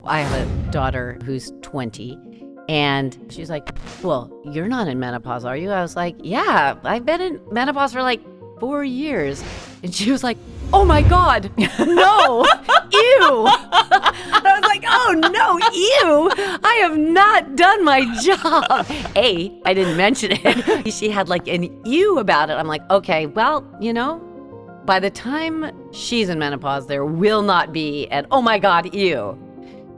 I have a daughter who's 20, and she's like, well, you're not in menopause, are you? I was like, yeah, I've been in menopause for like 4 years. And she was like, oh my God, no, ew. I was like, oh no, ew. I have not done my job. I didn't mention it. She had like an ew about it. I'm like, okay, well, by the time she's in menopause, there will not be an, oh my God, ew.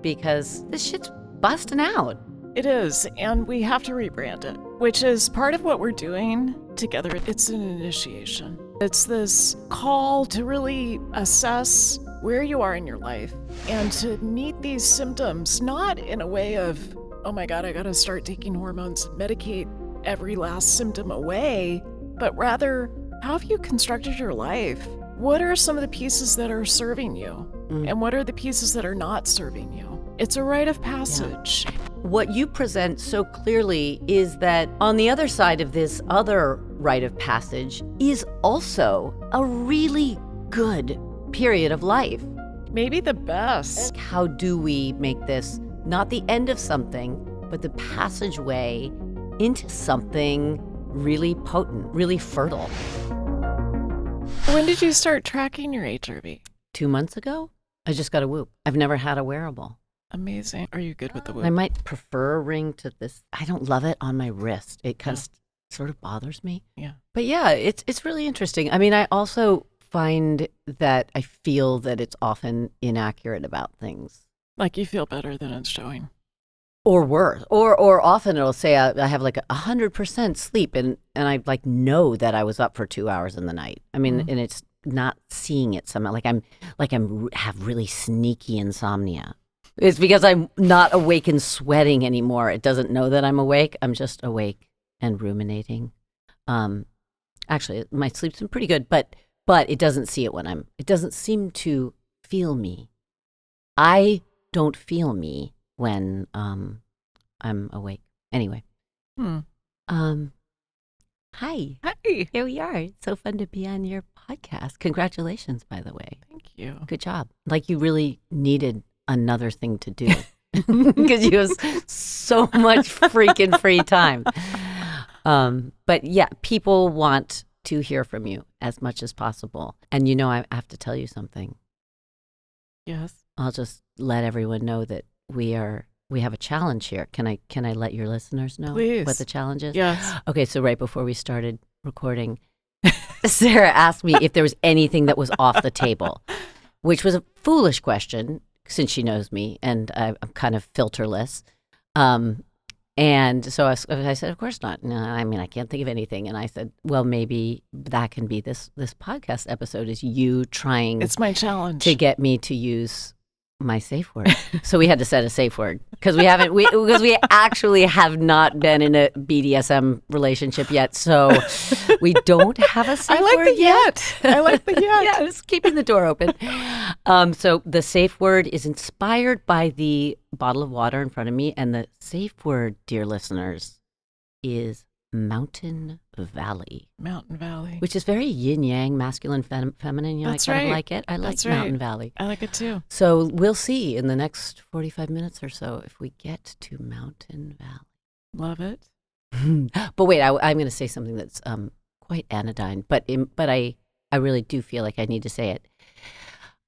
Because this shit's busting out. It is, and we have to rebrand it, which is part of what we're doing together. It's an initiation. It's this call to really assess where you are in your life and to meet these symptoms, not in a way of, oh my God, I gotta start taking hormones and medicate every last symptom away, but rather, how have you constructed your life? What are some of the pieces that are serving you? And what are the pieces that are not serving you? It's a rite of passage. Yeah. What you present so clearly is that on the other side of this other rite of passage is also a really good period of life. Maybe the best. How do we make this not the end of something, but the passageway into something really potent, really fertile? When did you start tracking your HRV? 2 months ago. I just got a Whoop. I've never had a wearable. Amazing. Are you good with the Whoop? I might prefer a ring to this. I don't love it on my wrist. It kind of sort of bothers me. Yeah. But yeah, it's really interesting. I mean, I also find that I feel that it's often inaccurate about things. Like you feel better than it's showing. Or worse. Or often it'll say I have like 100% sleep and I like know that I was up for 2 hours in the night. I mean, and it's not seeing it somehow. Like I'm have really sneaky insomnia. It's because I'm not awake and sweating anymore. It doesn't know that I'm awake. I'm just awake and ruminating. Actually, my sleep's been pretty good, but it doesn't see it when it doesn't seem to feel me. I don't feel me when I'm awake. Anyway. Hi. Here we are. It's so fun to be on your podcast. Congratulations, by the way. Thank you. Good job. Like you really needed another thing to do because you have so much freaking free time. But yeah, people want to hear from you as much as possible. And I have to tell you something. Yes. I'll just let everyone know that we have a challenge here. Can I let your listeners know Please. What the challenge is? Yes. Okay, so right before we started recording, Sara asked me if there was anything that was off the table, which was a foolish question since she knows me and I'm kind of filterless. And so I said, of course not. No, I mean, I can't think of anything. And I said, well, maybe that can be this podcast episode is you trying. It's my challenge. To get me to use my safe word. So we had to set a safe word because we actually have not been in a BDSM relationship yet. So we don't have a safe word yet. I like the yet. Yeah, I was keeping the door open. So the safe word is inspired by the bottle of water in front of me. And the safe word, dear listeners, is Mountain Valley. Mountain Valley. Which is very yin-yang, masculine, feminine. That's I kind right. of like it. I like That's Mountain right. Valley. I like it too. So we'll see in the next 45 minutes or so if we get to Mountain Valley. Love it. But wait, I'm going to say something that's quite anodyne, but I really do feel like I need to say it.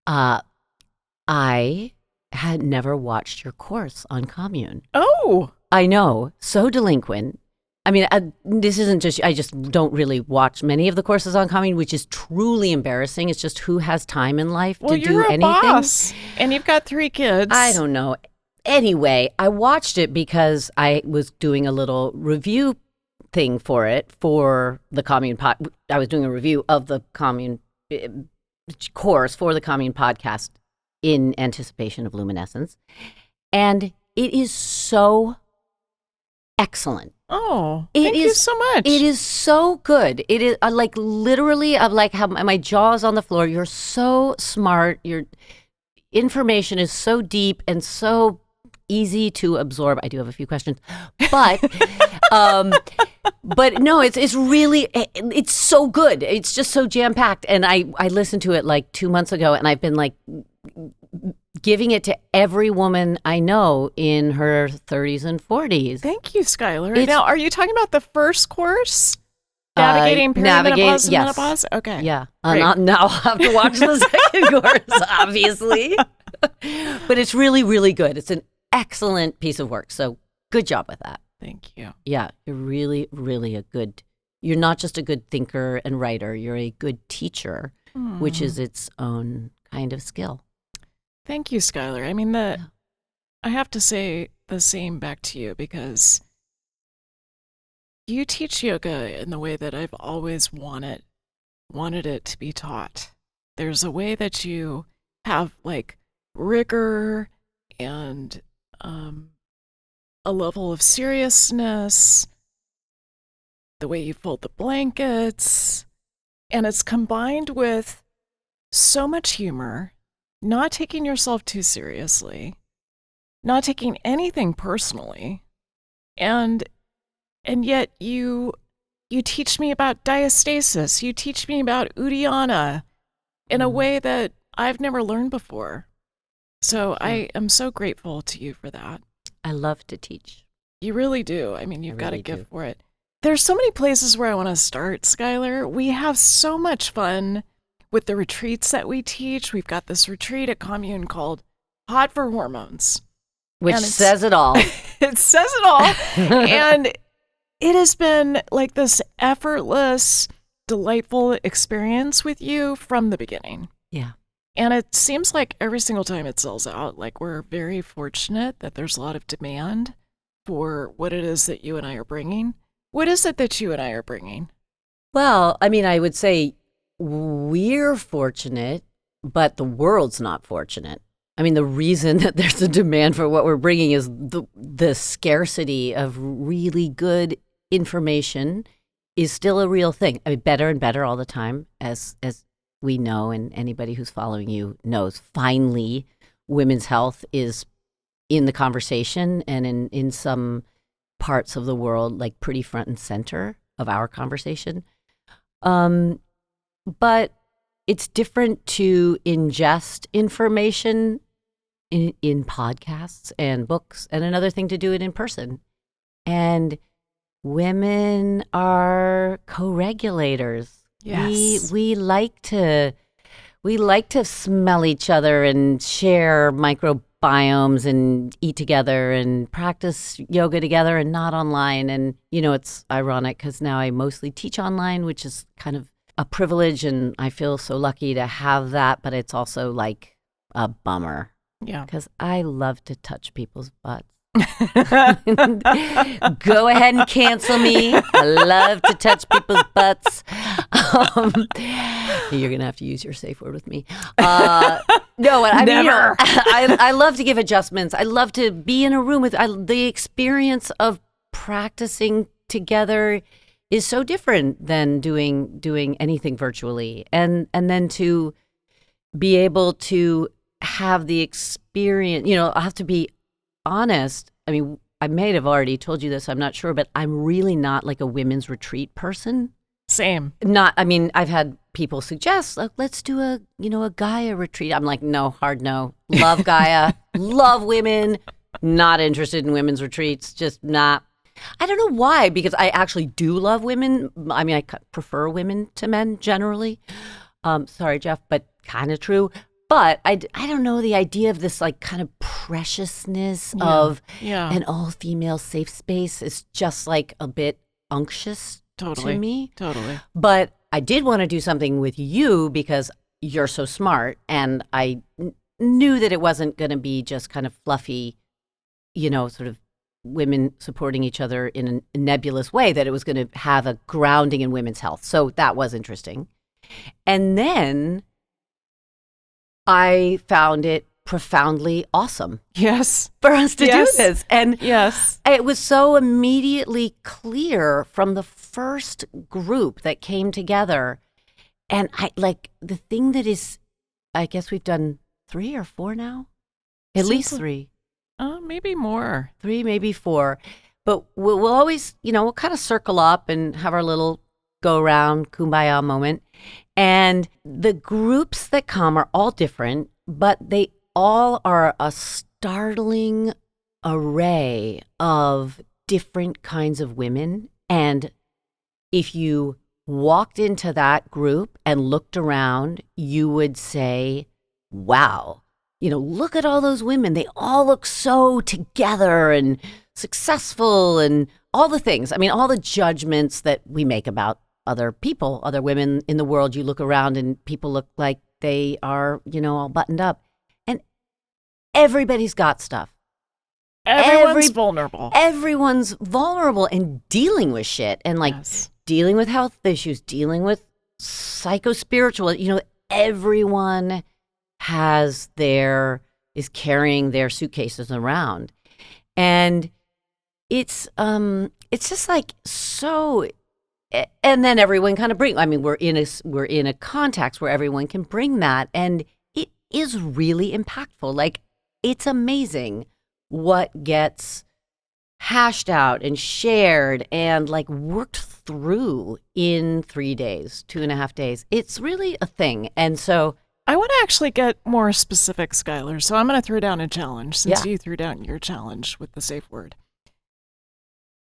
I had never watched your course on Commune. Oh! I know. So delinquent. I mean, this isn't just, I just don't really watch many of the courses on Commune, which is truly embarrassing. It's just who has time in life to do anything. Well, you're a boss, and you've got 3 kids. I don't know. Anyway, I watched it because I was doing a little review thing for it, for the Commune I was doing a review of the Commune course for the Commune podcast in anticipation of Luminescence. And it is so excellent. Oh, thank you so much. It is so good. It is like literally, I'm like, how my jaw is on the floor. You're so smart. Your information is so deep and so easy to absorb. I do have a few questions, but but no, it's really, it's so good. It's just so jam packed. And I listened to it like 2 months ago, and I've been like giving it to every woman I know in her 30s and 40s. Thank you, Schuyler. Now, are you talking about the first course? Navigating perimenopause and yes. menopause? Okay. Yeah. Now I'll have to watch the second course, obviously. But it's really, really good. It's an excellent piece of work. So good job with that. Thank you. Yeah. You're really, really you're not just a good thinker and writer. You're a good teacher, which is its own kind of skill. Thank you, Schuyler. I mean, I have to say the same back to you because you teach yoga in the way that I've always wanted it to be taught. There's a way that you have like rigor and a level of seriousness, the way you fold the blankets, and it's combined with so much humor, not taking yourself too seriously, not taking anything personally, and yet you teach me about diastasis, you teach me about Uddiyana in a way that I've never learned before. So I am so grateful to you for that. I love to teach. You really do. I mean, you've got a gift for it. There's so many places where I want to start, Schuyler. We have so much fun with the retreats that we teach. We've got this retreat at Commune called Hot for Hormones. Which says it all. It says it all. And it has been like this effortless, delightful experience with you from the beginning. Yeah. And it seems like every single time it sells out, like we're very fortunate that there's a lot of demand for what it is that you and I are bringing. What is it that you and I are bringing? Well, I mean, I would say we're fortunate, but the world's not fortunate. I mean, the reason that there's a demand for what we're bringing is the scarcity of really good information is still a real thing. I mean, better and better all the time, as we know, and anybody who's following you knows. Finally, women's health is in the conversation, and in some parts of the world, like pretty front and center of our conversation. But it's different to ingest information in podcasts and books, and another thing to do it in person. And women are co-regulators. Yes. We like to smell each other and share microbiomes and eat together and practice yoga together and not online. And, you know, it's ironic because now I mostly teach online, which is kind of a privilege, and I feel so lucky to have that, but it's also like a bummer. Yeah. Because I love to touch people's butts. Go ahead and cancel me. I love to touch people's butts. You're going to have to use your safe word with me. No, I mean, you know, I love to give adjustments. I love to be in a room with the experience of practicing together is so different than doing anything virtually. And then to be able to have the experience, you know, I have to be honest. I mean, I may have already told you this, I'm not sure, but I'm really not like a women's retreat person. Same. I mean, I've had people suggest, like, let's do a Gaia retreat. I'm like, no, hard no. Love Gaia, love women, not interested in women's retreats, just not. I don't know why, because I actually do love women. I mean, I prefer women to men generally. Sorry, Jeff, but kind of true. But I don't know, the idea of this like kind of preciousness of an all-female safe space is just like a bit unctuous to me. Totally. But I did want to do something with you because you're so smart, and I knew that it wasn't going to be just kind of fluffy, you know, sort of women supporting each other in a nebulous way, that it was going to have a grounding in women's health. So that was interesting. And then I found it profoundly awesome. Yes. For us to do this. And yes, it was so immediately clear from the first group that came together. And I like the thing that is, I guess we've done 3 or 4 now. At least 3. Maybe more. 3, maybe 4. But we'll always, you know, we'll kind of circle up and have our little go around kumbaya moment. And the groups that come are all different, but they all are a startling array of different kinds of women. And if you walked into that group and looked around, you would say, wow, look at all those women. They all look so together and successful and all the things. I mean, all the judgments that we make about other people, other women in the world. You look around and people look like they are, all buttoned up. And everybody's got stuff. Everyone's vulnerable. Everyone's vulnerable and dealing with shit and dealing with health issues, dealing with psychospiritual. Everyone is carrying their suitcases around. And it's just like so, and then everyone kind of we're in a context where everyone can bring that, and it is really impactful. Like, it's amazing what gets hashed out and shared and worked through in 3 days, 2.5 days. It's really a thing. And so I want to actually get more specific, Schuyler. So I'm going to throw down a challenge since you threw down your challenge with the safe word.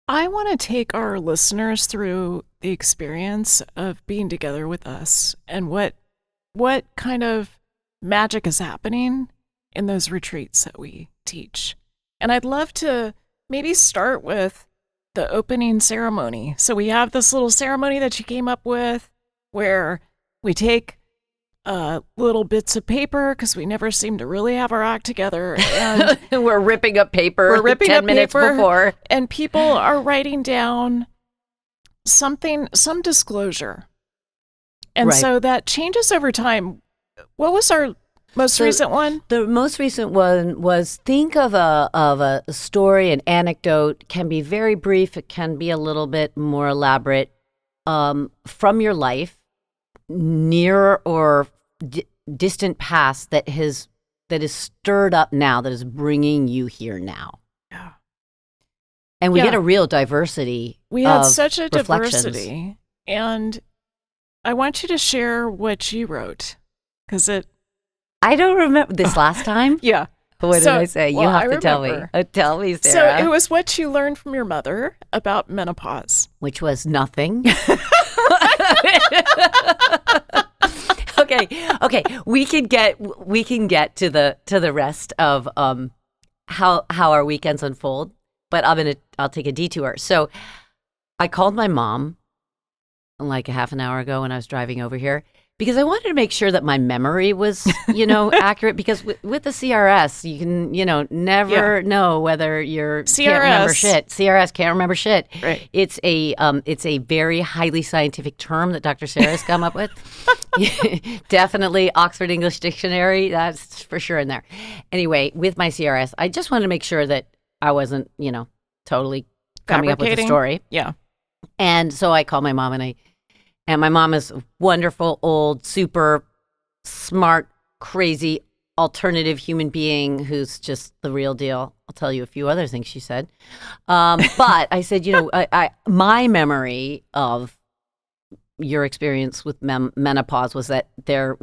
I want to take our listeners through the experience of being together with us and what kind of magic is happening in those retreats that we teach. And I'd love to maybe start with the opening ceremony. So we have this little ceremony that you came up with where we take little bits of paper because we never seem to really have our act together. And we're ripping up paper. We're ripping 10 up minutes paper, before. and people are writing down some disclosure. And so that changes over time. What was our most recent one? The most recent one was, think of a story, an anecdote. Can be very brief. It can be a little bit more elaborate, from your life, near or distant past, that is stirred up now, that is bringing you here now. Yeah. And we get a real diversity. We had such a diversity. And I want you to share what you wrote, because I don't remember this last time. Yeah. What did I say? You have to tell me. Tell me, Sarah. So it was what you learned from your mother about menopause. Which was nothing. Okay. We can get to the rest of how our weekends unfold, but I'll take a detour. So I called my mom like a half an hour ago when I was driving over here, because I wanted to make sure that my memory was, accurate, because with the CRS, you can, never know whether you're can't remember shit. CRS can't remember shit. Right. It's a very highly scientific term that Dr. Sara has come up with. Definitely Oxford English Dictionary. That's for sure in there. Anyway, with my CRS, I just wanted to make sure that I wasn't, totally coming up with a story. Yeah. And so I called my mom, and my mom is a wonderful, old, super smart, crazy, alternative human being who's just the real deal. I'll tell you a few other things she said. But I said, my memory of your experience with menopause was that there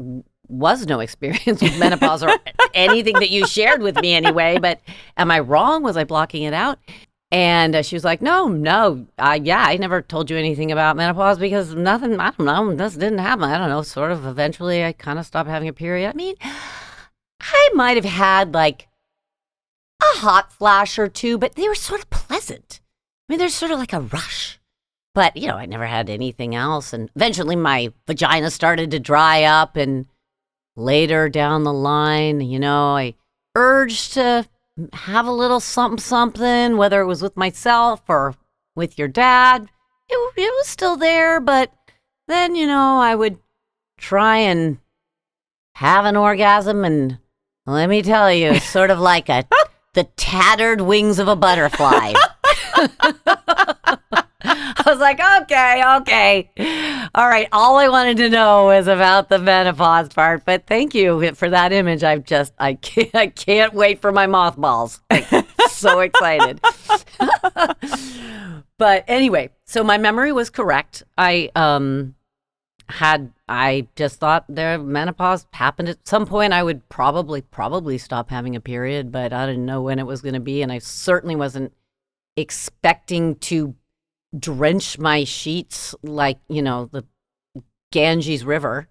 was no experience with menopause or anything that you shared with me anyway. But am I wrong? Was I blocking it out? And she was like, no, I never told you anything about menopause because nothing, I don't know, this didn't happen. I don't know, sort of eventually I kind of stopped having a period. I mean, I might have had like a hot flash or two, but they were sort of pleasant. I mean, there's sort of like a rush. But, I never had anything else. And eventually my vagina started to dry up, and later down the line, I urged to have a little something, whether it was with myself or with your dad. It was still there, but then, I would try and have an orgasm, and let me tell you, sort of like the tattered wings of a butterfly. I was like, okay. All right. All I wanted to know was about the menopause part, but thank you for that image. I can't wait for my mothballs. I'm so excited. But anyway, so my memory was correct. I I just thought their menopause happened at some point. I would probably stop having a period, but I didn't know when it was going to be, and I certainly wasn't expecting to drench my sheets like the Ganges River.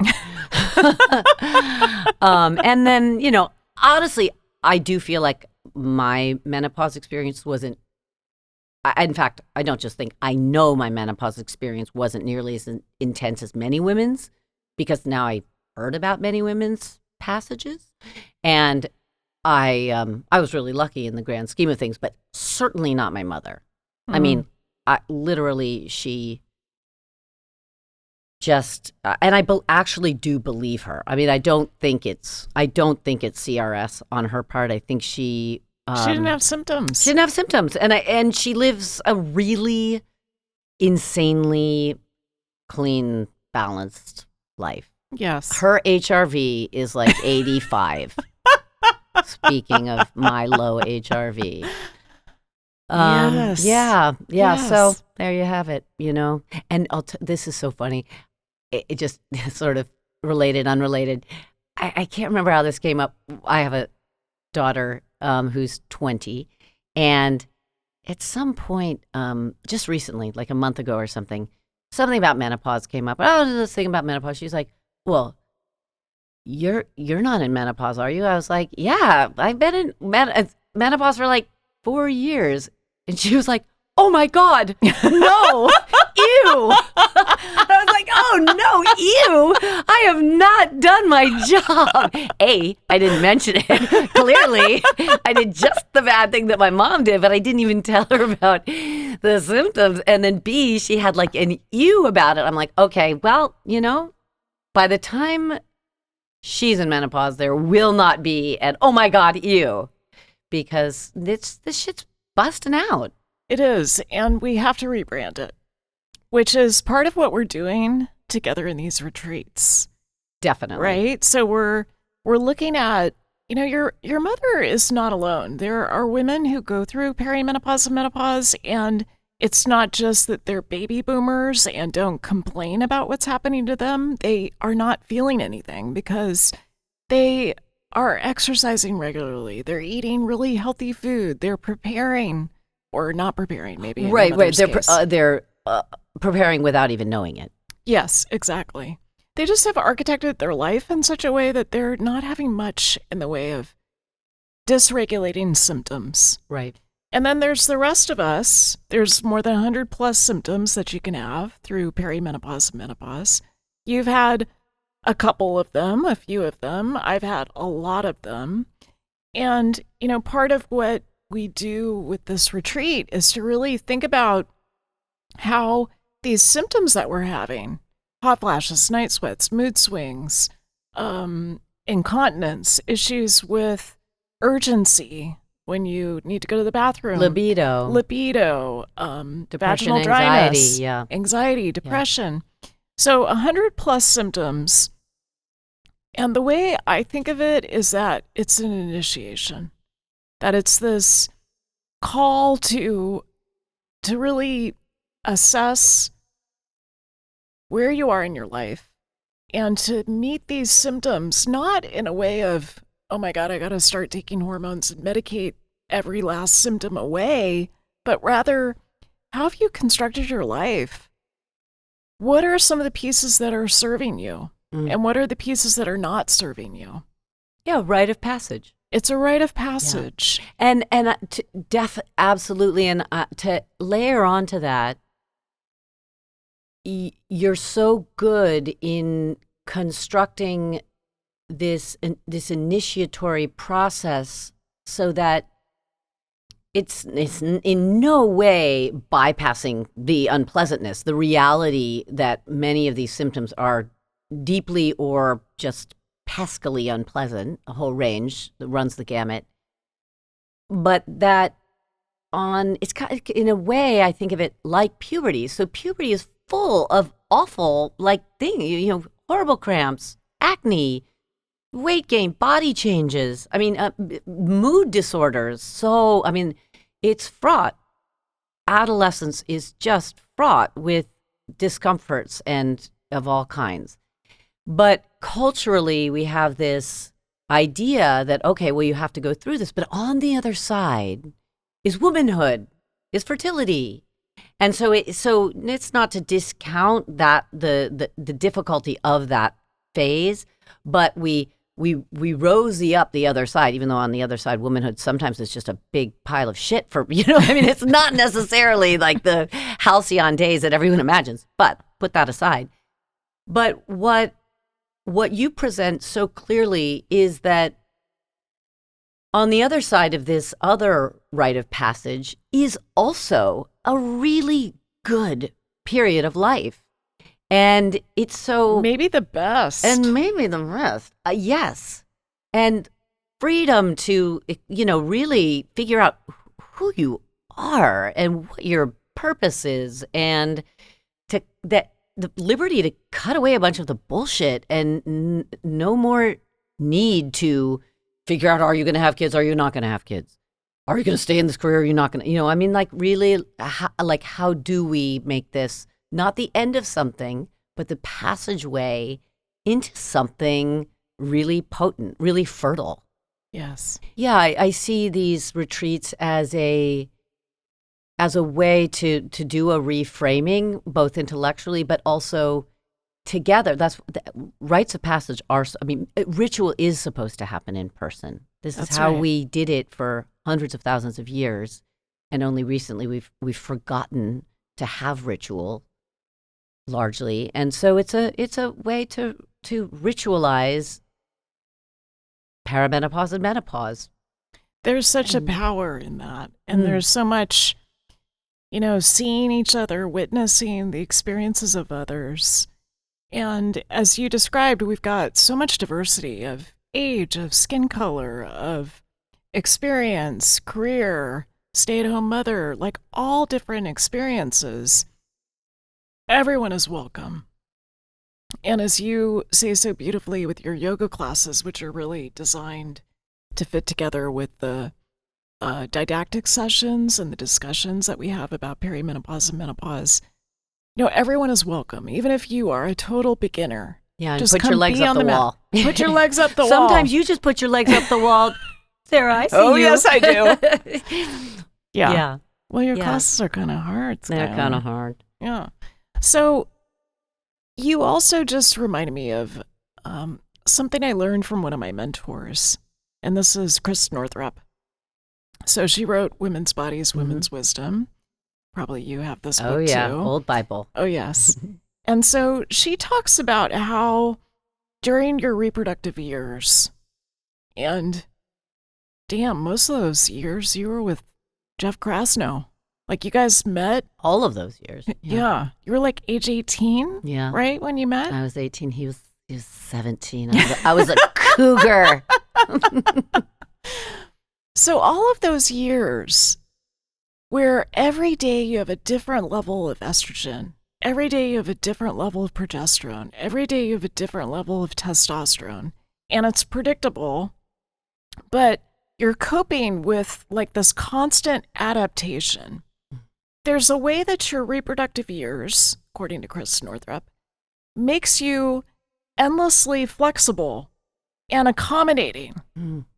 And then honestly, I do feel like my menopause experience wasn't. In fact, I don't just think, I know my menopause experience wasn't nearly as intense as many women's, because now I heard about many women's passages, and I was really lucky in the grand scheme of things, but certainly not my mother. I mean, literally, she just, and I actually do believe her. I mean, I don't think it's CRS on her part. I think she didn't have symptoms. She didn't have symptoms, and she lives a really insanely clean, balanced life. Yes. Her HRV is like 85. Speaking of my low HRV. Yes. Yeah. Yes. So there you have it, And this is so funny. It just sort of related, unrelated. I can't remember how this came up. I have a daughter who's 20, and at some point, just recently, like a month ago or something about menopause came up. Oh, this thing about menopause. She's like, "Well, you're not in menopause, are you?" I was like, "Yeah, I've been in menopause for like 4 years," and she was like, "Oh my God, no, ew." I was like, "Oh no, ew, I have not done my job." A, I didn't mention it. Clearly, I did just the bad thing that my mom did, but I didn't even tell her about the symptoms. And then B, she had like an ew about it. I'm like, okay, well, by the time she's in menopause, there will not be an, oh my God, ew, because this shit's busting out. It is, and we have to rebrand it, which is part of what we're doing together in these retreats. Definitely. Right? So we're looking at, your mother is not alone. There are women who go through perimenopause and menopause, and it's not just that they're baby boomers and don't complain about what's happening to them. They are not feeling anything because they are exercising regularly. They're eating really healthy food. They're preparing, or not preparing, maybe. Right. They're preparing without even knowing it. Yes, exactly. They just have architected their life in such a way that they're not having much in the way of dysregulating symptoms. Right. And then there's the rest of us. There's more than 100 plus symptoms that you can have through perimenopause and menopause. You've had a couple of them, a few of them. I've had a lot of them. And, part of what we do with this retreat is to really think about how these symptoms that we're having, hot flashes, night sweats, mood swings, incontinence, issues with urgency when you need to go to the bathroom, libido, depression, vaginal dryness, anxiety, depression. So 100 plus symptoms. And the way I think of it is that it's an initiation, that it's this call to really assess where you are in your life and to meet these symptoms, not in a way of, oh my God, I got to start taking hormones and medicate every last symptom away, but rather, how have you constructed your life? What are some of the pieces that are serving you? And what are the pieces that are not serving you? Yeah, rite of passage. It's a rite of passage. Yeah. And absolutely. And to layer onto that, you're so good in constructing this initiatory process so that it's in no way bypassing the unpleasantness, the reality that many of these symptoms are deeply or just peskily unpleasant, a whole range that runs the gamut. But that it's kind of, in a way, I think of it like puberty. So puberty is full of awful things, horrible cramps, acne, weight gain, body changes. I mean, mood disorders. So, I mean, it's fraught. Adolescence is just fraught with discomforts and of all kinds. But culturally, we have this idea that, okay, well, you have to go through this. But on the other side is womanhood, is fertility. And so it's not to discount that the difficulty of that phase, but we rosy up the other side, even though on the other side, womanhood sometimes is just a big pile of shit for, I mean, it's not necessarily like the halcyon days that everyone imagines, but put that aside. But what you present so clearly is that on the other side of this other rite of passage is also a really good period of life. And it's so... Maybe the best. And maybe the rest. Yes. And freedom to, really figure out who you are and what your purpose is, and the liberty to cut away a bunch of the bullshit and no more need to figure out, are you going to have kids? Are you not going to have kids? Are you going to stay in this career? Are you not going to, I mean, like really, how do we make this not the end of something, but the passageway into something really potent, really fertile? Yes. Yeah, I see these retreats as a way to do a reframing, both intellectually, but also together. That's rites of passage are, ritual is supposed to happen in person. That's how right. We did it for hundreds of thousands of years. And only recently we've forgotten to have ritual largely. And so it's a way to ritualize perimenopause and menopause. There's such a power in that. And there's so much, seeing each other, witnessing the experiences of others. And as you described, we've got so much diversity of age, of skin color, of experience, career, stay-at-home mother, like all different experiences. Everyone is welcome. And as you say so beautifully with your yoga classes, which are really designed to fit together with the didactic sessions and the discussions that we have about perimenopause and menopause, everyone is welcome, even if you are a total beginner. Yeah, and just put your legs up the wall. Put your legs up the wall. Sometimes you just put your legs up the wall. Sarah, I see you. Oh, yes, I do. Yeah. Well, your classes are kind of hard. They're kind of hard. Yeah. So you also just reminded me of something I learned from one of my mentors, and this is Chris Northrup. So she wrote Women's Bodies, Women's Wisdom. Probably you have this book, too. Oh, yeah, too. old Bible. Oh, yes. And so she talks about how during your reproductive years, and damn, most of those years you were with Jeff Krasno. Like, you guys met? All of those years. Yeah. You were like age 18? Yeah. Right, when you met? I was 18. He was 17. I was a cougar. So all of those years where every day you have a different level of estrogen, every day you have a different level of progesterone, every day you have a different level of testosterone, and it's predictable, but you're coping with like this constant adaptation. There's a way that your reproductive years, according to Chris Northrup, makes you endlessly flexible and accommodating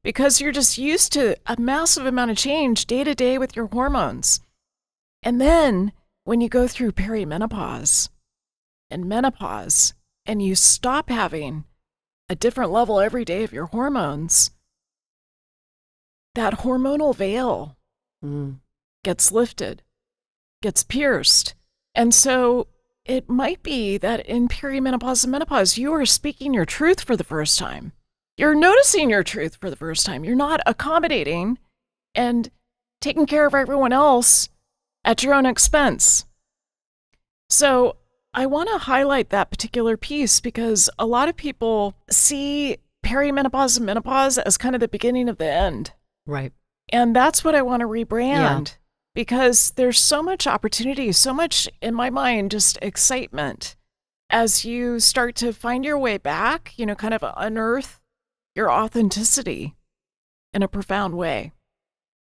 because you're just used to a massive amount of change day to day with your hormones. And then when you go through perimenopause and menopause and you stop having a different level every day of your hormones, that hormonal veil gets lifted, gets pierced. And so it might be that in perimenopause and menopause, you are speaking your truth for the first time. You're noticing your truth for the first time. You're not accommodating and taking care of everyone else at your own expense. So I want to highlight that particular piece because a lot of people see perimenopause and menopause as kind of the beginning of the end. Right. And that's what I want to rebrand because there's so much opportunity, so much, in my mind, just excitement as you start to find your way back, kind of unearth your authenticity in a profound way.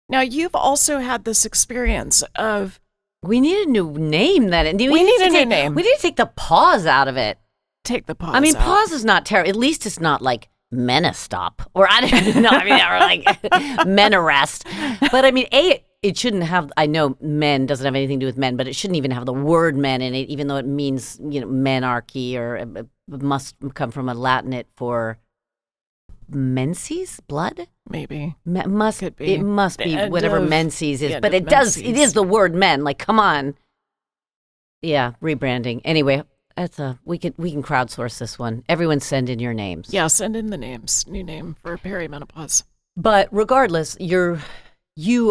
Now, you've also had this experience of... We need a new name then. We need a new name. We need to take the pause out of it. take the pause I mean, out. pause is not terrible. At least it's not like menostop or I don't know. I mean, or like menorest. But I mean, it shouldn't have. I know men doesn't have anything to do with men, but it shouldn't even have the word men in it, even though it means menarchy or it must come from a Latinate for menses, blood. Maybe Could be. It must be whatever menses is, but it menses. does. It is the word men. Like, come on. Yeah, rebranding. Anyway. We can crowdsource this one. Everyone send in your names. Yeah, send in the names. New name for perimenopause. But regardless, you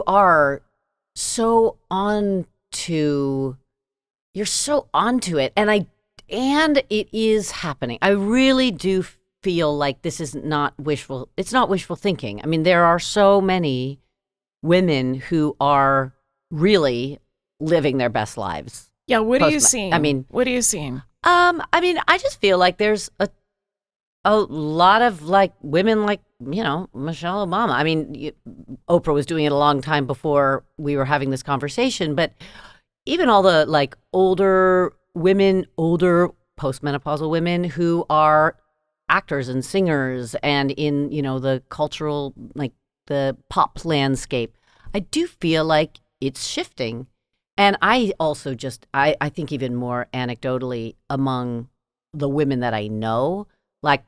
are so onto it, and it is happening. I really do feel like this is not wishful. It's not wishful thinking. I mean, there are so many women who are really living their best lives. Yeah, what are you seeing? I mean, what are you seeing? I mean, I just feel like there's a lot of like women like, Michelle Obama. I mean, Oprah was doing it a long time before we were having this conversation, but even all the like older postmenopausal women who are actors and singers and in, the cultural, like the pop landscape, I do feel like it's shifting. And I also I think even more anecdotally among the women that I know, like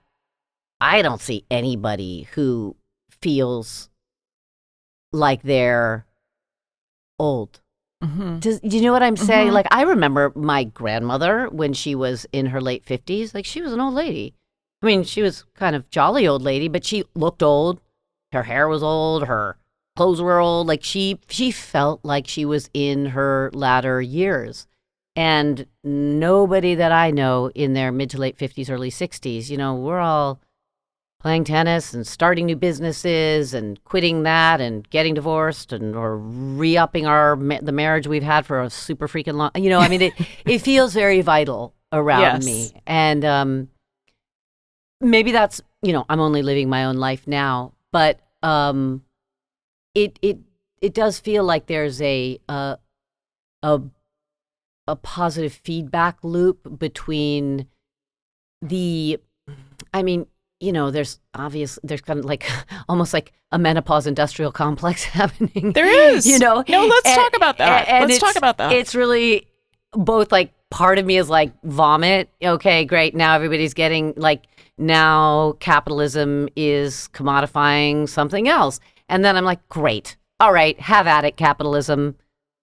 I don't see anybody who feels like they're old. Mm-hmm. Do you know what I'm saying? Mm-hmm. Like I remember my grandmother when she was in her late 50s, like she was an old lady. I mean, she was kind of jolly old lady, but she looked old. Her hair was old. Her clothes were old. Like she felt like she was in her latter years. And nobody that I know in their mid to late 50s, early 60s, we're all playing tennis and starting new businesses and quitting that and getting divorced or re-upping the marriage we've had for a super freaking long, I mean, it feels very vital around me. And maybe that's, I'm only living my own life now, but it does feel like there's a positive feedback loop between there's kind of like almost like a menopause industrial complex happening. There is. No, let's talk about that. Let's talk about that. It's really both like part of me is like vomit. Okay, great. Now everybody's getting like, now capitalism is commodifying something else. And then I'm like, great. All right, have at it, capitalism.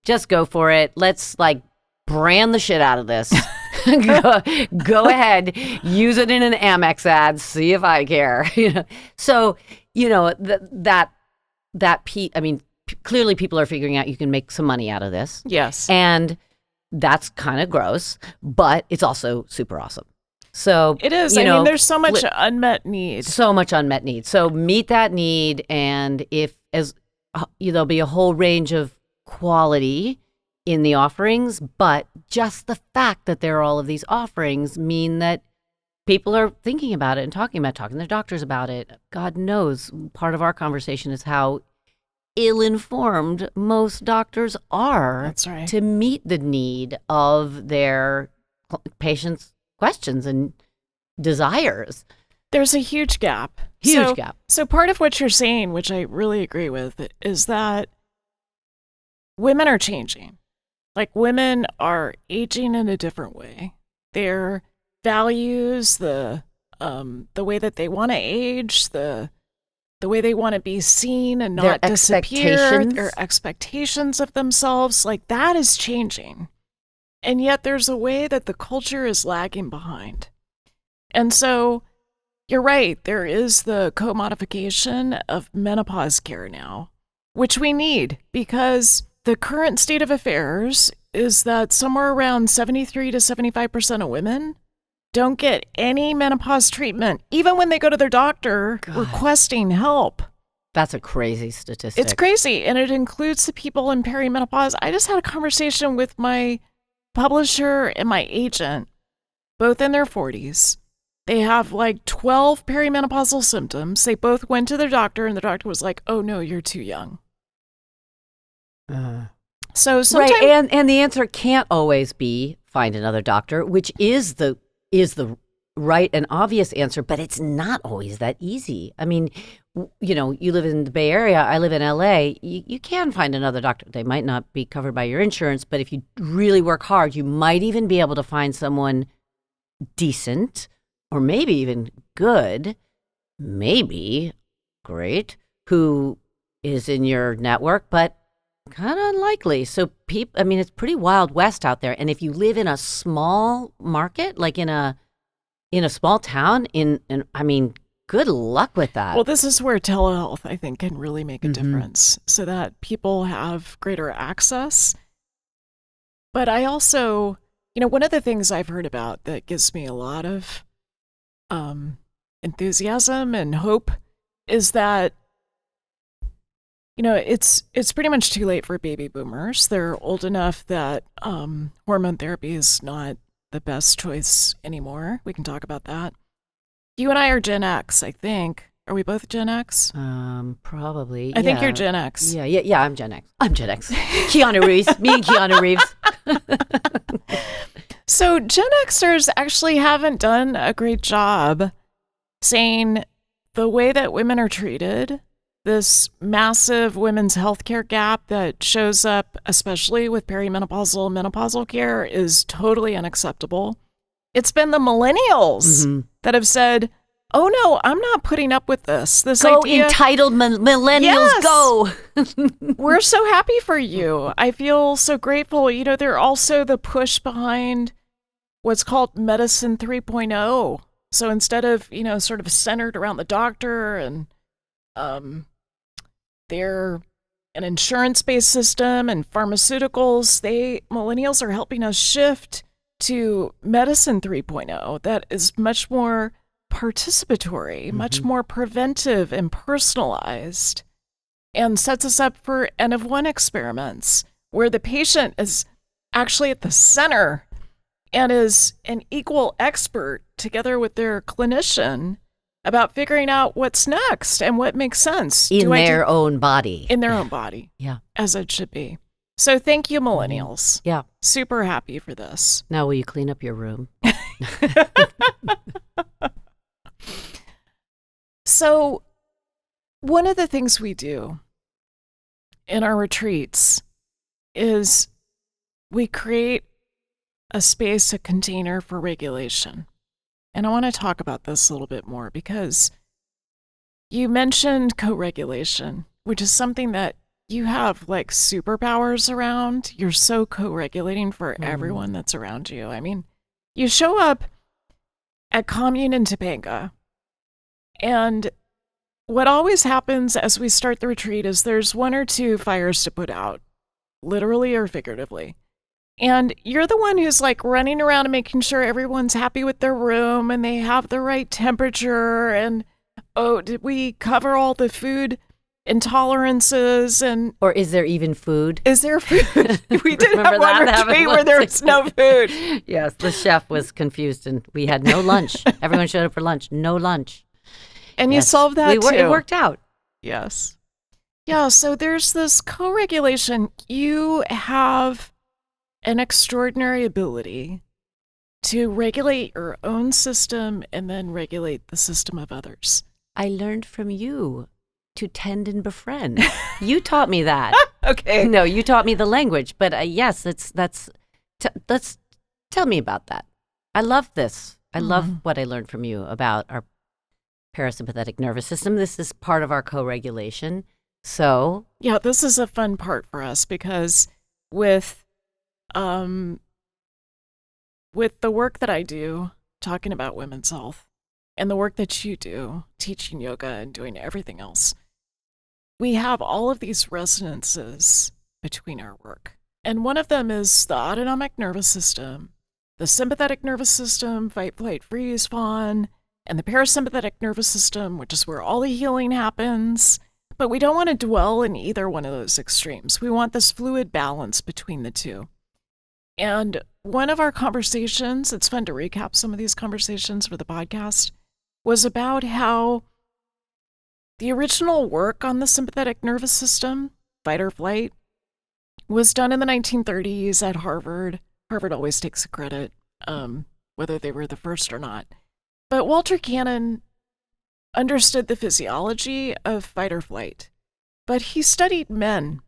Just go for it. Let's like brand the shit out of this. go ahead, use it in an Amex ad. See if I care. So clearly people are figuring out you can make some money out of this. Yes, and that's kind of gross, but it's also super awesome. So it is. I mean, there's so much unmet need. So much unmet need. So meet that need, and there'll be a whole range of quality in the offerings, but just the fact that there are all of these offerings mean that people are thinking about it and talking to their doctors about it. God knows part of our conversation is how ill-informed most doctors are. That's right. To meet the need of their patients' questions and desires. There's a huge gap. Huge gap. So part of what you're saying, which I really agree with, is that women are changing. Like women are aging in a different way. Their values, the way that they want to age, the way they want to be seen and not disappear, their expectations of themselves, like that is changing. And yet there's a way that the culture is lagging behind. And so you're right, there is the commodification of menopause care now, which we need because the current state of affairs is that somewhere around 73 to 75% of women don't get any menopause treatment, even when they go to their doctor requesting help. That's a crazy statistic. It's crazy, and it includes the people in perimenopause. I just had a conversation with my publisher and my agent, both in their 40s. They have like 12 perimenopausal symptoms. They both went to their doctor, and the doctor was like, "Oh no, you're too young." So sometimes, right, and the answer can't always be find another doctor, which is the right and obvious answer, but it's not always that easy. I mean, you live in the Bay Area, I live in LA. You can find another doctor. They might not be covered by your insurance, but if you really work hard, you might even be able to find someone decent or maybe even good, maybe great, who is in your network, but kind of unlikely. So it's pretty Wild West out there. And if you live in a small market, like in a small town, good luck with that. Well, this is where telehealth, I think, can really make a difference so that people have greater access. But I also, one of the things I've heard about that gives me a lot of enthusiasm and hope is that, it's pretty much too late for baby boomers. They're old enough that hormone therapy is not the best choice anymore. We can talk about that. You and I are Gen X, I think. Are we both Gen X? Probably. I think you're Gen X. Yeah, I'm Gen X. Keanu Reeves. Me and Keanu Reeves. So Gen Xers actually haven't done a great job saying the way that women are treated, this massive women's healthcare gap that shows up, especially with perimenopausal and menopausal care, is totally unacceptable. It's been the millennials that have said, oh no, I'm not putting up with this. Go idea, entitled millennials, yes, go. We're so happy for you. I feel so grateful. They're also the push behind what's called Medicine 3.0. So instead of, sort of centered around the doctor and they're an insurance-based system and pharmaceuticals, millennials are helping us shift to Medicine 3.0 that is much more participatory, much more preventive and personalized, and sets us up for N of 1 experiments where the patient is actually at the center and is an equal expert together with their clinician about figuring out what's next and what makes sense. In their own body. In their own body. Yeah. As it should be. So thank you, millennials. Yeah. Super happy for this. Now, will you clean up your room? So one of the things we do in our retreats is we create a space, a container for regulation. And I want to talk about this a little bit more because you mentioned co-regulation, which is something that you have like superpowers around. You're so co-regulating for everyone that's around you. I mean, you show up at Commune in Topanga, and what always happens as we start the retreat is there's one or two fires to put out, literally or figuratively. And you're the one who's like running around and making sure everyone's happy with their room and they have the right temperature. And, oh, did we cover all the food intolerances? Or is there even food? Is there food? We did have one retreat where there was no food. Yes, the chef was confused and we had no lunch. Everyone showed up for lunch. No lunch. And you solved that too. It worked out. Yes. Yeah, so there's this co-regulation. You have an extraordinary ability to regulate your own system and then regulate the system of others. I learned from you to tend and befriend. You taught me that. Okay. No, you taught me the language, but yes, let's tell me about that. I love this. I love what I learned from you about our parasympathetic nervous system. This is part of our co-regulation. So yeah, this is a fun part for us because with the work that I do, talking about women's health, and the work that you do, teaching yoga and doing everything else, we have all of these resonances between our work. And one of them is the autonomic nervous system, the sympathetic nervous system, fight, flight, freeze, fawn, and the parasympathetic nervous system, which is where all the healing happens. But we don't want to dwell in either one of those extremes. We want this fluid balance between the two. And one of our conversations, it's fun to recap some of these conversations for the podcast, was about how the original work on the sympathetic nervous system, fight or flight, was done in the 1930s at Harvard. Harvard always takes the credit, whether they were the first or not. But Walter Cannon understood the physiology of fight or flight, but he studied men,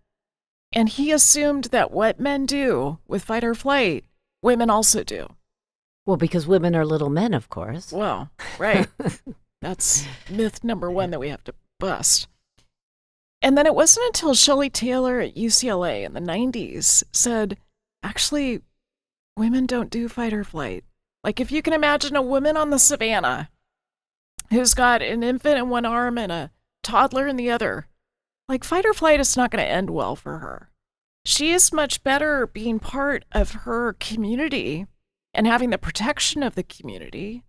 and he assumed that what men do with fight or flight, women also do. Well, because women are little men, of course. Well, right. That's myth number one that we have to bust. And then it wasn't until Shelley Taylor at UCLA in the 90s said, actually, women don't do fight or flight. Like, if you can imagine a woman on the savannah who's got an infant in one arm and a toddler in the other, like, fight or flight is not going to end well for her. She is much better being part of her community and having the protection of the community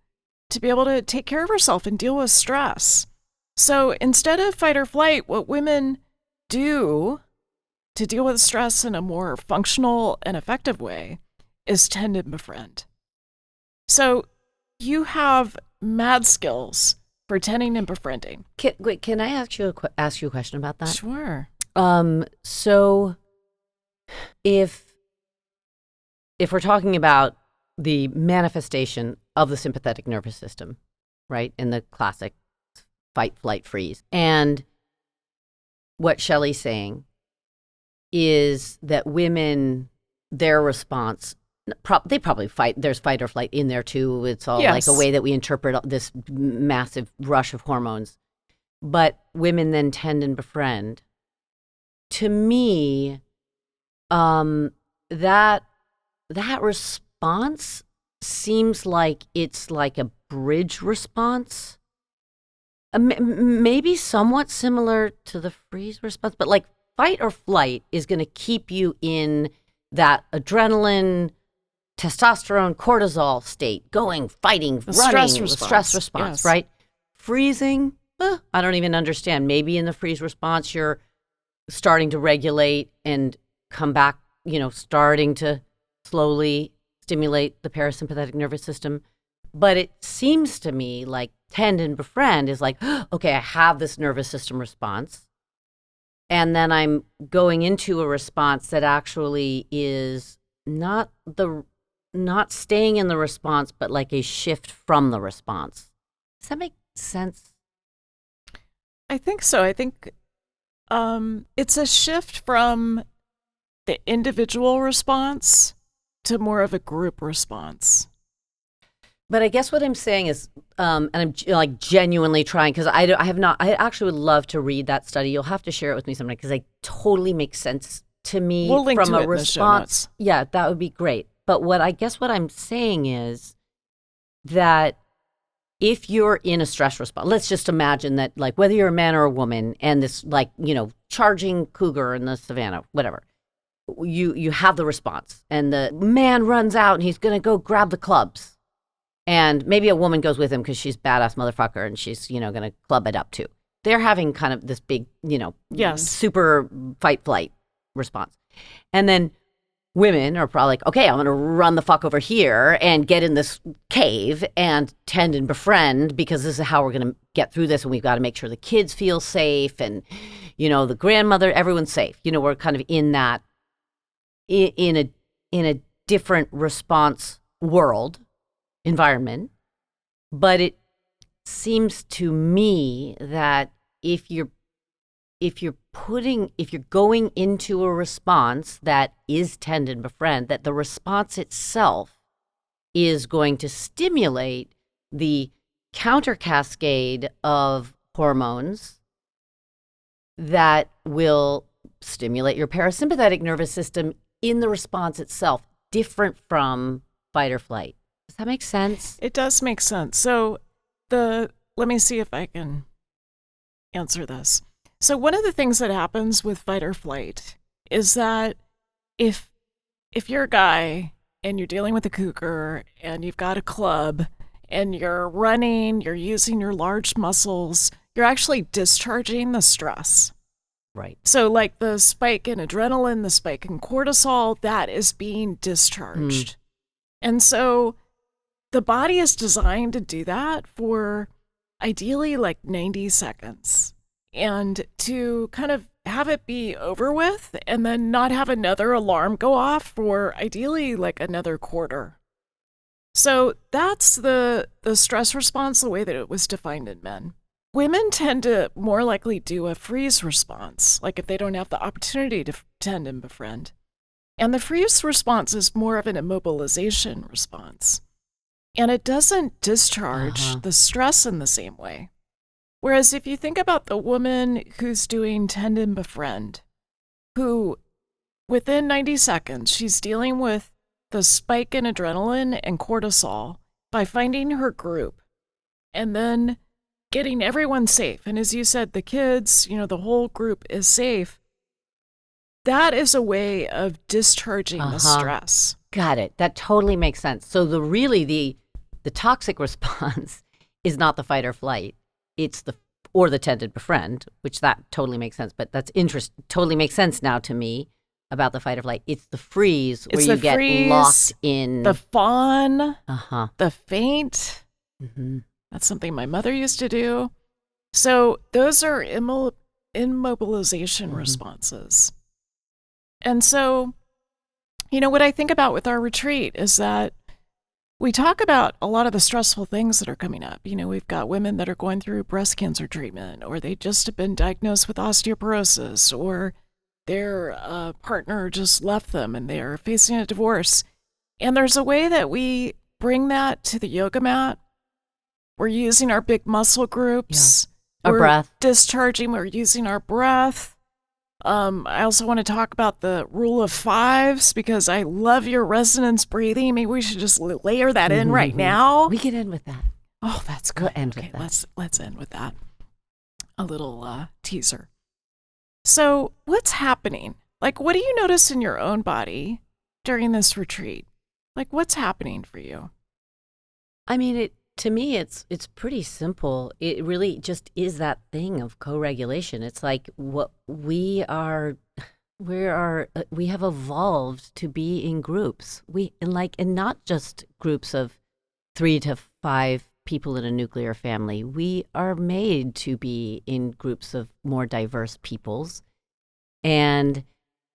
to be able to take care of herself and deal with stress. So instead of fight or flight, what women do to deal with stress in a more functional and effective way is tend and befriend. So you have mad skills for tending and befriending. Can I ask you a question about that? Sure. So if we're talking about the manifestation of the sympathetic nervous system, right, in the classic fight, flight, freeze, and what Shelley's saying is that women, their response, they probably fight. There's fight or flight in there too. It's all Yes. like a way that we interpret this massive rush of hormones. But women then tend and befriend. To me, that response seems like it's like a bridge response. Maybe somewhat similar to the freeze response, but like fight or flight is going to keep you in that adrenaline, testosterone, cortisol state, going, fighting, running, stress response, yes. right? Freezing, I don't even understand. Maybe in the freeze response, you're starting to regulate and come back, starting to slowly stimulate the parasympathetic nervous system. But it seems to me like tend and befriend is like, okay, I have this nervous system response. And then I'm going into a response that actually is not staying in the response, but like a shift from the response. Does that make sense? I think so. I think it's a shift from the individual response to more of a group response. But I guess what I'm saying is, and I'm like genuinely trying, because I have not, I actually would love to read that study. You'll have to share it with me sometime, because it totally makes sense to me. We'll link from to a it in the show response. notes. Yeah, that would be great. But what I'm saying is that if you're in a stress response, let's just imagine that, like, whether you're a man or a woman, and this, like, charging cougar in the savannah, whatever, you have the response, and the man runs out and he's going to go grab the clubs. And maybe a woman goes with him because she's badass motherfucker and she's, going to club it up too. They're having kind of this big, Yes. super fight flight response. And then women are probably like, okay, I'm going to run the fuck over here and get in this cave and tend and befriend, because this is how we're going to get through this. And we've got to make sure the kids feel safe and, the grandmother, everyone's safe. We're kind of in that, in a different response world environment. But it seems to me that if you're going into a response that is tend and befriend, that the response itself is going to stimulate the counter cascade of hormones that will stimulate your parasympathetic nervous system in the response itself, different from fight or flight. Does that make sense? It does make sense. So let me see if I can answer this. So one of the things that happens with fight or flight is that if you're a guy and you're dealing with a cougar and you've got a club and you're running, you're using your large muscles, you're actually discharging the stress. Right. So like the spike in adrenaline, the spike in cortisol, that is being discharged. And so the body is designed to do that for ideally like 90 seconds and to kind of have it be over with and then not have another alarm go off for ideally like another quarter. So that's the stress response, the way that it was defined in men. Women tend to more likely do a freeze response, like if they don't have the opportunity to tend and befriend. And the freeze response is more of an immobilization response. And it doesn't discharge the stress in the same way. Whereas if you think about the woman who's doing tend and befriend, who within 90 seconds, she's dealing with the spike in adrenaline and cortisol by finding her group and then getting everyone safe. And as you said, the kids, the whole group is safe. That is a way of discharging the stress. Got it. That totally makes sense. So the toxic response is not the fight or flight. It's the tend and befriend, which that totally makes sense. But that's totally makes sense now to me about the fight or flight. It's the freeze where you get locked in. The fawn, the faint. Mm-hmm. That's something my mother used to do. So those are immobilization responses. And so, what I think about with our retreat is that we talk about a lot of the stressful things that are coming up. We've got women that are going through breast cancer treatment, or they just have been diagnosed with osteoporosis, or their partner just left them and they're facing a divorce. And there's a way that we bring that to the yoga mat. We're using our big muscle groups. Yeah. Our breath. Discharging, we're using our breath. I also want to talk about the rule of fives because I love your resonance breathing. Maybe we should just layer that in right now. We can end with that. Oh, that's good. We'll end with that. Let's end with that. A little teaser. So what's happening? Like, what do you notice in your own body during this retreat? Like, what's happening for you? I mean, to me, it's pretty simple. It really just is that thing of co-regulation. It's like what we have evolved to be in groups. And not just groups of 3 to 5 people in a nuclear family. We are made to be in groups of more diverse peoples, and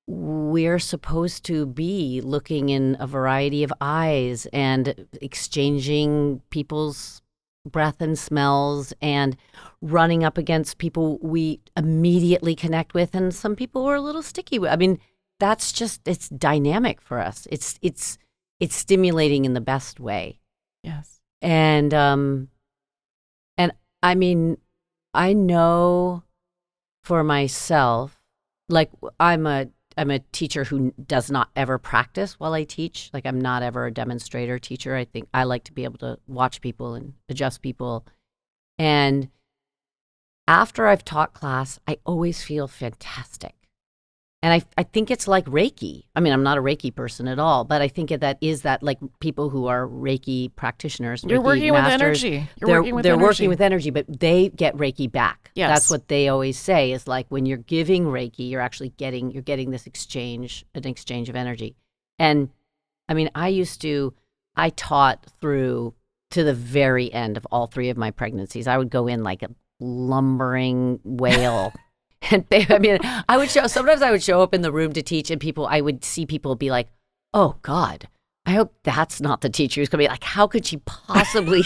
we're supposed to be looking in a variety of eyes and exchanging people's breath and smells and running up against people we immediately connect with, and some people we're a little sticky with. I mean, that's just, it's dynamic for us. It's stimulating in the best way. Yes. And I mean, I know for myself, like I'm a teacher who does not ever practice while I teach. Like, I'm not ever a demonstrator teacher. I think I like to be able to watch people and adjust people. And after I've taught class, I always feel fantastic. And I think it's like Reiki. I mean, I'm not a Reiki person at all, but I think that like people who are Reiki practitioners, You're Reiki working masters, with energy. They're working with energy, but they get Reiki back. Yes. That's what they always say is like when you're giving Reiki, you're actually getting this exchange of energy. And I mean, I taught through to the very end of all 3 of my pregnancies. I would go in like a lumbering whale. And sometimes I would show up in the room to teach, and I would see people be like, oh God, I hope that's not the teacher who's going to be like, how could she possibly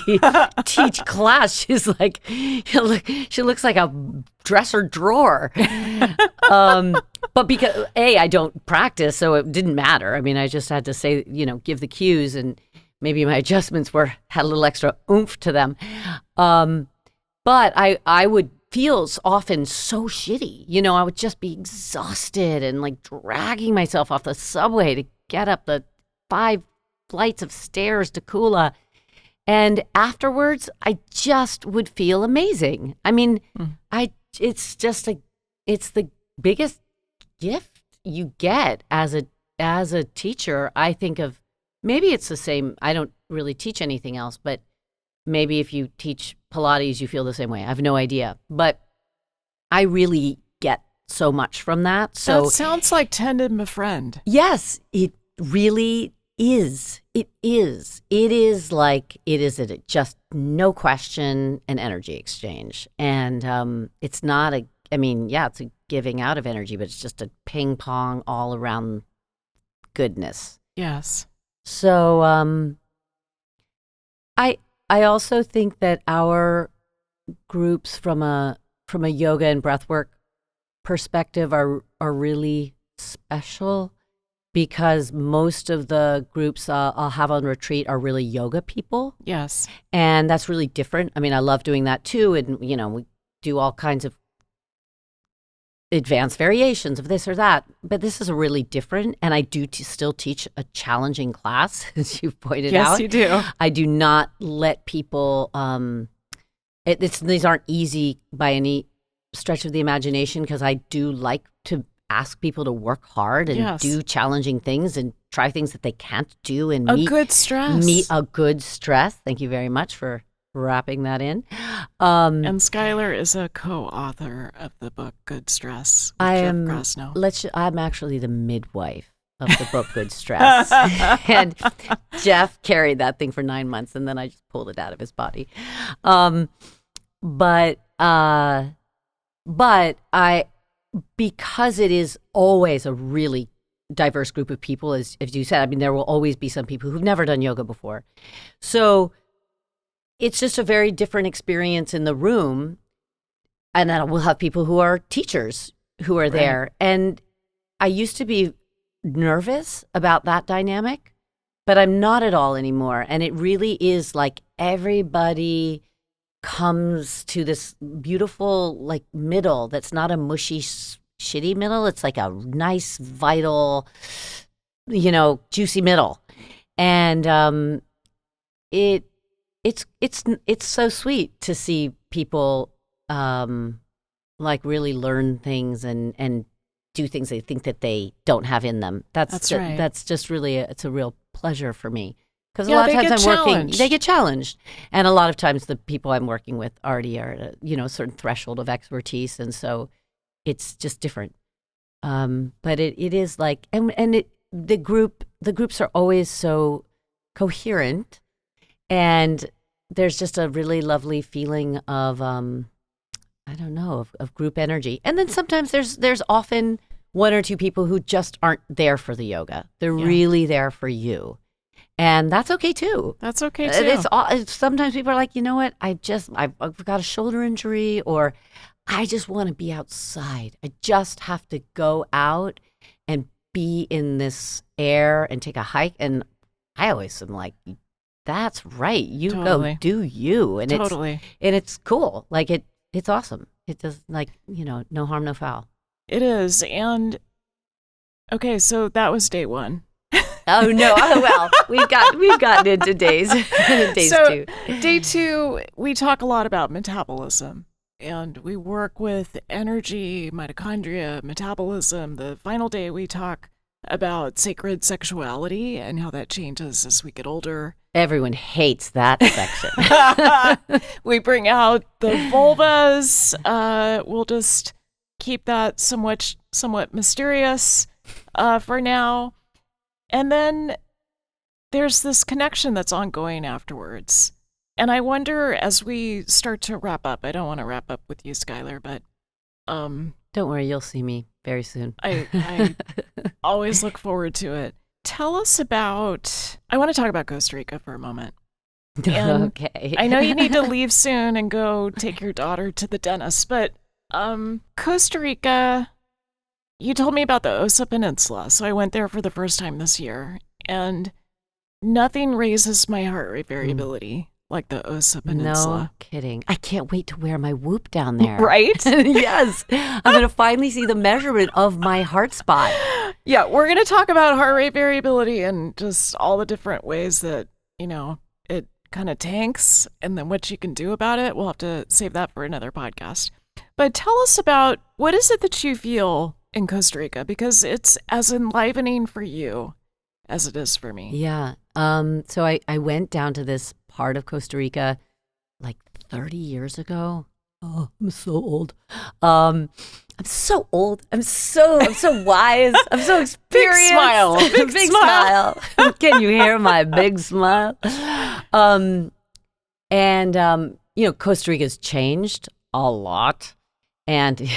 teach class? She's like, she looks like a dresser drawer. But because I don't practice, so it didn't matter. I mean, I just had to say, give the cues, and maybe my adjustments had a little extra oomph to them. But I would feels often so shitty. I would just be exhausted and like dragging myself off the subway to get up the 5 flights of stairs to Kula. And afterwards, I just would feel amazing. I mean, it's the biggest gift you get as a teacher. I think of, maybe it's the same. I don't really teach anything else, but maybe if you teach Pilates, you feel the same way. I have no idea. But I really get so much from that. So that sounds like tend and befriend. Yes, it really is. It is. It is just no question an energy exchange. And it's not it's a giving out of energy, but it's just a ping pong all around goodness. Yes. So I also think that our groups from a yoga and breathwork perspective are really special because most of the groups I'll have on retreat are really yoga people. Yes. And that's really different. I mean, I love doing that too. And, we do all kinds of advanced variations of this or that. But this is a really different. And I do still teach a challenging class, as you pointed out. Yes, you do. I do not let people, these aren't easy by any stretch of the imagination because I do like to ask people to work hard and do challenging things and try things that they can't do and meet a good stress. Thank you very much for wrapping that in. And Schuyler is a co-author of the book Good Stress with Jeff Grosno. I'm actually the midwife of the book Good Stress. And Jeff carried that thing for 9 months and then I just pulled it out of his body. But because it is always a really diverse group of people, as you said, I mean, there will always be some people who've never done yoga before. So it's just a very different experience in the room. And then we'll have people who are teachers who are there. And I used to be nervous about that dynamic, but I'm not at all anymore. And it really is like everybody comes to this beautiful like middle that's not a mushy shitty middle. It's like a nice vital juicy middle, and it's so sweet to see people like really learn things and do things they think that they don't have in them. That's right. That's just really it's a real pleasure for me. Because a lot of times they get challenged. And a lot of times the people I'm working with already are at a certain threshold of expertise. And so it's just different. But it is like, the groups are always so coherent. And there's just a really lovely feeling of, of group energy. And then sometimes there's often one or two people who just aren't there for the yoga. They're really there for you. And that's okay too. That's okay too. It's sometimes people are like, you know what? I've got a shoulder injury, or I just want to be outside. I just have to go out and be in this air and take a hike. And I always am like, that's right. You go do you. And it's cool. Like it's awesome. It does no harm, no foul. It is. And okay, so that was day one. Oh no! Oh well, we've gotten into days so, 2. Day 2, we talk a lot about metabolism, and we work with energy, mitochondria, metabolism. The final day, we talk about sacred sexuality and how that changes as we get older. Everyone hates that section. We bring out the vulvas. We'll just keep that somewhat mysterious for now. And then there's this connection that's ongoing afterwards. And I wonder, as we start to wrap up, I don't want to wrap up with you, Schuyler, but don't worry, you'll see me very soon. I always look forward to it. Tell us about, I want to talk about Costa Rica for a moment. And okay. I know you need to leave soon and go take your daughter to the dentist, but Costa Rica, you told me about the Osa Peninsula, so I went there for the first time this year, and nothing raises my heart rate variability like the Osa Peninsula. No kidding. I can't wait to wear my Whoop down there. Right? Yes. I'm going to finally see the measurement of my heart spot. Yeah, we're going to talk about heart rate variability and just all the different ways that, it kind of tanks, and then what you can do about it. We'll have to save that for another podcast. But tell us about, what is it that you feel in Costa Rica, because it's as enlivening for you as it is for me. Yeah. So I went down to this part of Costa Rica like 30 years ago. Oh, I'm so old. I'm so old. I'm so wise. I'm so experienced. Big smile. Big smile. Can you hear my big smile? Costa Rica's changed a lot. And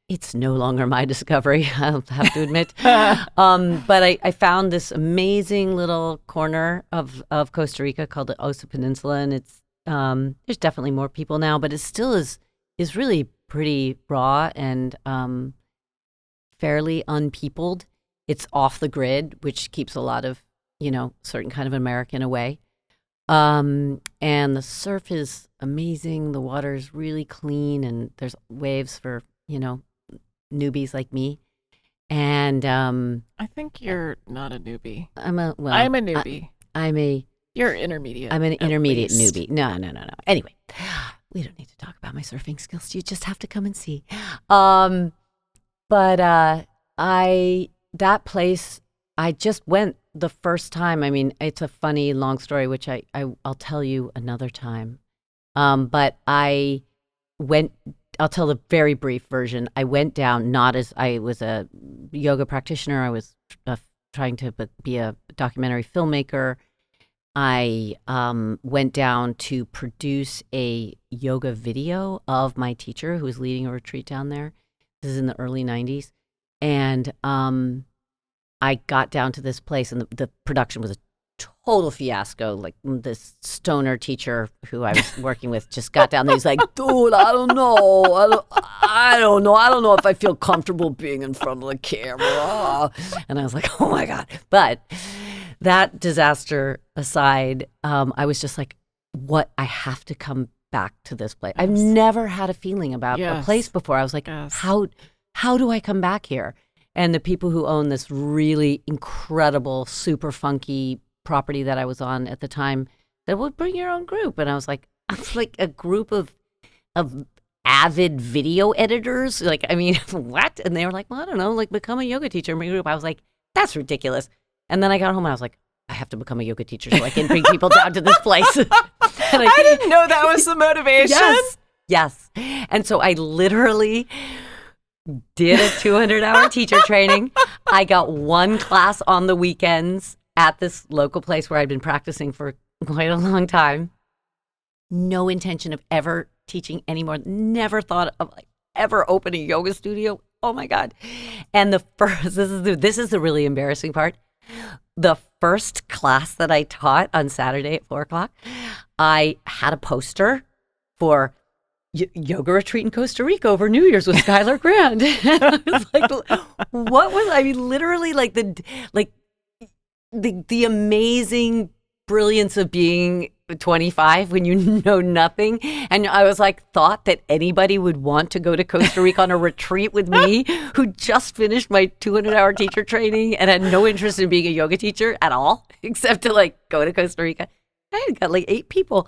it's no longer my discovery, I'll have to admit. But I found this amazing little corner of Costa Rica called the Osa Peninsula, and it's there's definitely more people now, but it still is really pretty raw and fairly unpeopled. It's off the grid, which keeps a lot of, certain kind of American away. And the surf is amazing. The water is really clean, and there's waves for, newbies like me. And I think you're not a newbie. I'm a newbie. You're intermediate. I'm an intermediate newbie. No. Anyway, we don't need to talk about my surfing skills. You just have to come and see. But that place, I just went the first time. I mean, it's a funny long story, which I'll tell you another time. But I went. I'll tell the very brief version. I went down not as I was a yoga practitioner. I was trying to be a documentary filmmaker. I went down to produce a yoga video of my teacher who was leading a retreat down there. This is in the early 90s. And I got down to this place, and the production was a total fiasco. Like, this stoner teacher who I was working with just got down there. He's like, dude, I don't know. I don't know if I feel comfortable being in front of the camera. And I was like, oh my God. But that disaster aside, I was just like, I have to come back to this place. I've never had a feeling about a place before. I was like, how do I come back here? And the people who own this really incredible, super funky property that I was on at the time said, well, bring your own group. And I was like, I'm like a group of avid video editors. Like, I mean, what? And they were like, well, I don't know, like, become a yoga teacher in my group. I was like, that's ridiculous. And then I got home and I was like, I have to become a yoga teacher so I can bring people down to this place. And I didn't know that was the motivation. Yes. And so I literally did a 200-hour teacher training. I got one class on the weekends at this local place where I'd been practicing for quite a long time. No intention of ever teaching anymore. Never thought of ever opening a yoga studio. Oh my God. And this is the really embarrassing part. The first class that I taught on Saturday at 4:00, I had a poster for yoga retreat in Costa Rica over New Year's with Schuyler Grant. And I was like, literally like the amazing brilliance of being 25 when you know nothing. And I was like, thought that anybody would want to go to Costa Rica on a retreat with me who just finished my 200-hour teacher training and had no interest in being a yoga teacher at all, except to like go to Costa Rica. I had got like 8 people.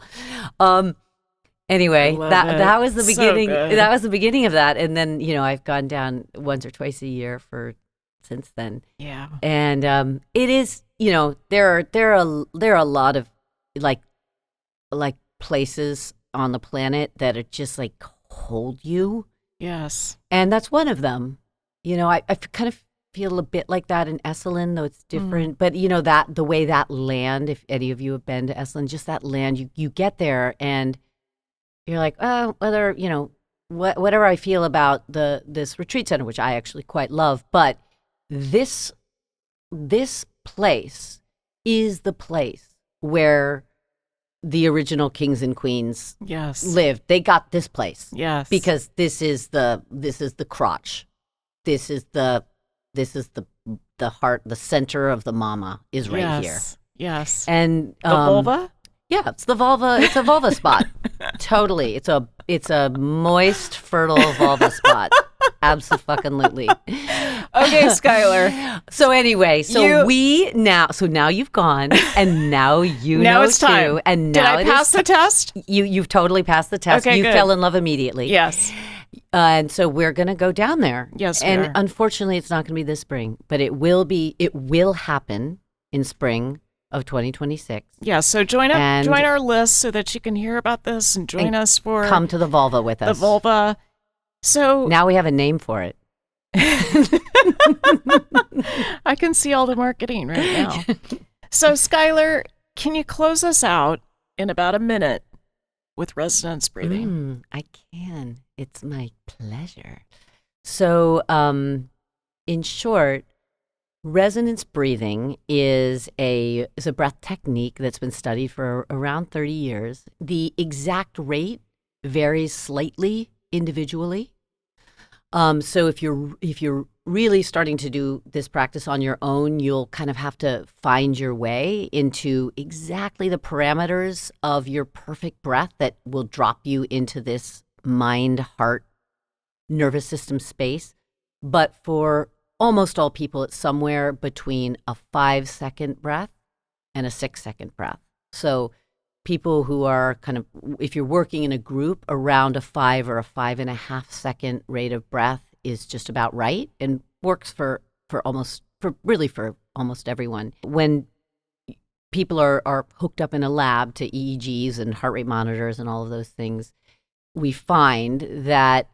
Anyway, that was the beginning. So that was the beginning of that. And then, I've gone down once or twice a year since then. Yeah. And it is, there are a lot of like places on the planet that are just like hold you. Yes. And that's one of them. I kind of feel a bit like that in Esalen, though it's different. But that the way that land, if any of you have been to Esalen, just that land, you get there and you're like, oh, whether, whatever I feel about this retreat center, which I actually quite love, but this place is the place where the original kings and queens lived. They got this place. Yes. Because this is the crotch. This is the heart, the center of the mama is right here. Yes. And the vulva? Yeah, it's the vulva. It's a vulva spot. Totally. It's a moist, fertile vulva spot. Absolutely. Okay, Schuyler. So anyway, now you've gone, and now now it's too. Time. And now did I pass the test? You've totally passed the test. Okay, you good. fell in love immediately. Yes. And so we're going to go down there. Yes, we and are. Unfortunately, it's not going to be this spring, but it will happen in spring of 2026. Yeah, so join our list so that you can hear about this and join us for come to the vulva with us. The vulva. So now we have a name for it. I can see all the marketing right now. So Schuyler, can you close us out in about a minute with resonance breathing? I can. It's my pleasure. So, in short, resonance breathing is a breath technique that's been studied for around 30 years. The exact rate varies slightly individually. So if you're really starting to do this practice on your own, you'll kind of have to find your way into exactly the parameters of your perfect breath that will drop you into this mind, heart, nervous system space. But for almost all people, it's somewhere between a 5-second breath and a 6-second breath. So people who are kind of, if you're working in a group, around a 5 or a 5.5 second rate of breath is just about right and works for almost everyone. When people are hooked up in a lab to EEGs and heart rate monitors and all of those things, we find that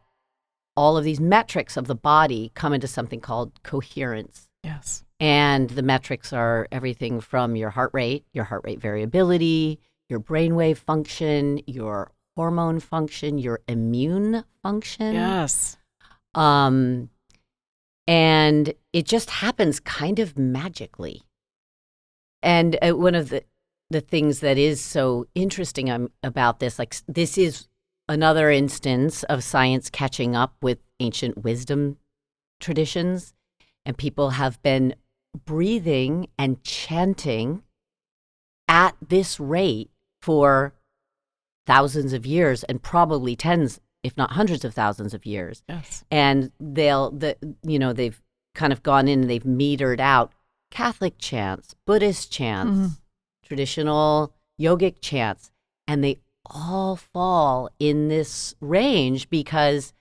all of these metrics of the body come into something called coherence. Yes. And the metrics are everything from your heart rate variability, your brainwave function, your hormone function, your immune function. Yes. And it just happens kind of magically. And one of the things that is so interesting about this, like this is another instance of science catching up with ancient wisdom traditions, and people have been breathing and chanting at this rate for thousands of years, and probably tens, if not hundreds of thousands of years. Yes. And they've kind of gone in and they've metered out Catholic chants, Buddhist chants, traditional yogic chants, and they all fall in this range because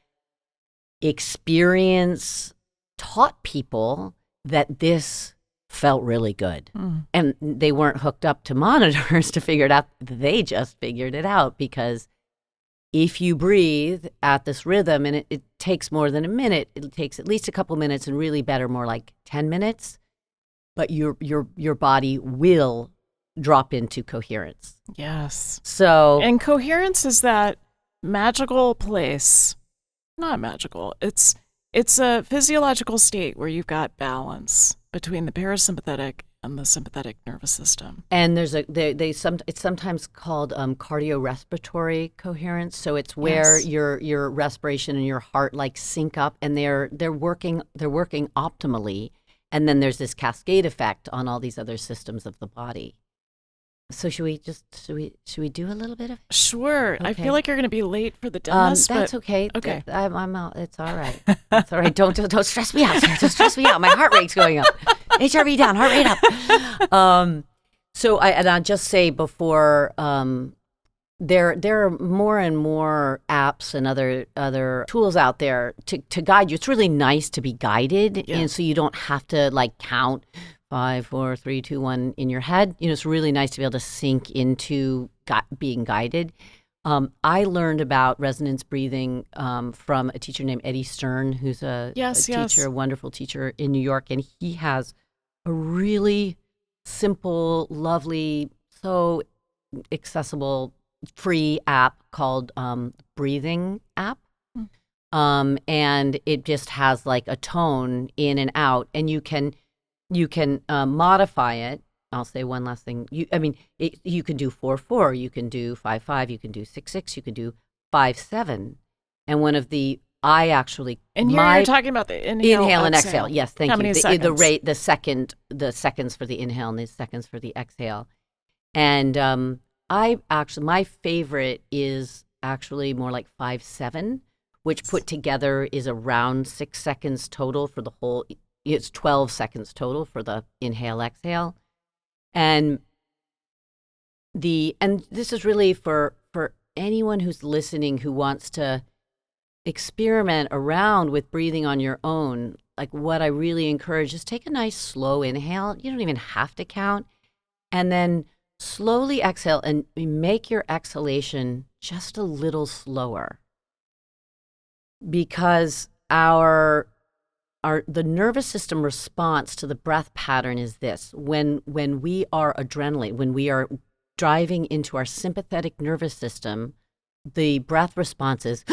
experience taught people that this felt really good. And they weren't hooked up to monitors to figure it out. They just figured it out because if you breathe at this rhythm, and it takes more than a minute, it takes at least a couple minutes, and really better, more like 10 minutes, but your body will drop into coherence. Yes. So, and coherence is that magical place. Not magical. It's a physiological state where you've got balance between the parasympathetic and the sympathetic nervous system. And it's sometimes called cardiorespiratory coherence. So it's where your respiration and your heart like sync up, and they're working optimally. And then there's this cascade effect on all these other systems of the body. So should we do a little bit of it? Sure. Okay. I feel like you're going to be late for the dentist. That's okay. Okay. I'm out. It's all right. It's all right. Don't stress me out, Sarah. Don't stress me out. My heart rate's going up. HRV down, heart rate up. So I'll just say before, there are more and more apps and other tools out there to guide you. It's really nice to be guided, and so you don't have to like count 5, 4, 3, 2, 1 in your head. It's really nice to be able to sink into being guided. I learned about resonance breathing from a teacher named Eddie Stern, who's a teacher, a wonderful teacher in New York, and he has a really simple, lovely, so accessible, free app called Breathing app. And it just has like a tone in and out, and you can modify it. I'll say one last thing. You can do 4/4, you can do 5/5, you can do 6/6, you can do 5/7. And one of the and here you're talking about the inhale and exhale. Yes, thank you. How many seconds? The rate, the seconds for the inhale and the seconds for the exhale. And my favorite is actually more like 5/7, which put together is around 6 seconds total for the whole. It's 12 seconds total for the inhale, exhale. And this is really for anyone who's listening who wants to experiment around with breathing on your own. Like, what I really encourage is take a nice slow inhale. You don't even have to count. And then slowly exhale and make your exhalation just a little slower. Because the nervous system response to the breath pattern is this. When we are adrenaline, when we are driving into our sympathetic nervous system, the breath response is